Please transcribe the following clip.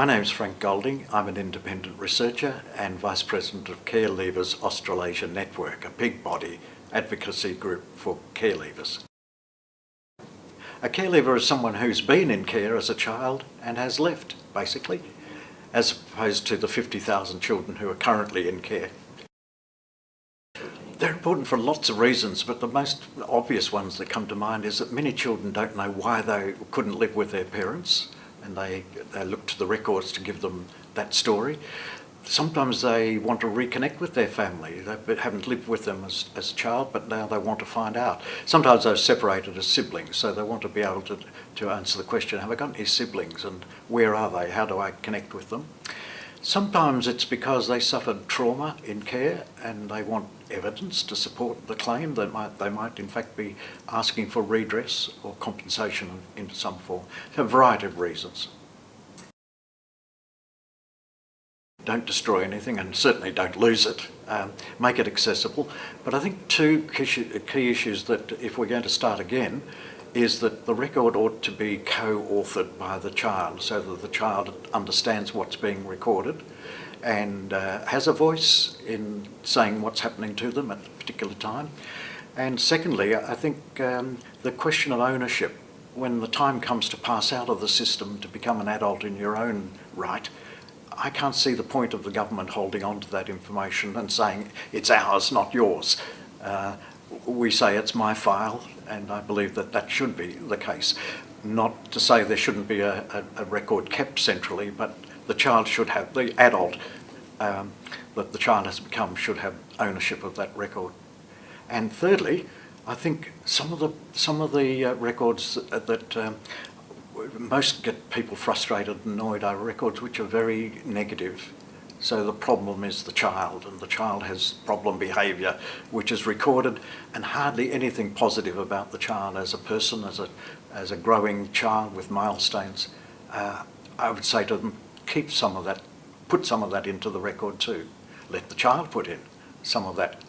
My name's Frank Golding. I'm an independent researcher and Vice President of Care Leavers Australasia Network, a big body advocacy group for care leavers. A care leaver is someone who's been in care as a child and has left, basically, as opposed to the 50,000 children who are currently in care. They're important for lots of reasons, but the most obvious ones that come to mind is that many children don't know why they couldn't live with their parents, and they look to the records to give them that story. Sometimes they want to reconnect with their family. They haven't lived with them as a child, but now they want to find out. Sometimes they're separated as siblings, so they want to be able to answer the question, have I got any siblings and where are they? How do I connect with them? Sometimes it's because they suffered trauma in care and they want evidence to support the claim. They might in fact be asking for redress or compensation in some form. A variety of reasons. Don't destroy anything and certainly don't lose it. Make it accessible. But I think two key issues that if we're going to start again is that the record ought to be co-authored by the child so that the child understands what's being recorded and has a voice in saying what's happening to them at a particular time. And secondly, I think the question of ownership, when the time comes to pass out of the system to become an adult in your own right, I can't see the point of the government holding on to that information and saying it's ours, not yours. We say it's my file, and I believe that that should be the case. Not to say there shouldn't be a record kept centrally, but the child should have, the adult that the child has become should have ownership of that record. And thirdly, I think some of the records that most get people frustrated and annoyed are records which are very negative. So the problem is the child, and the child has problem behaviour which is recorded, and hardly anything positive about the child as a person, as a growing child with milestones. I would say to them, keep some of that, put some of that into the record too. Let the child put in some of that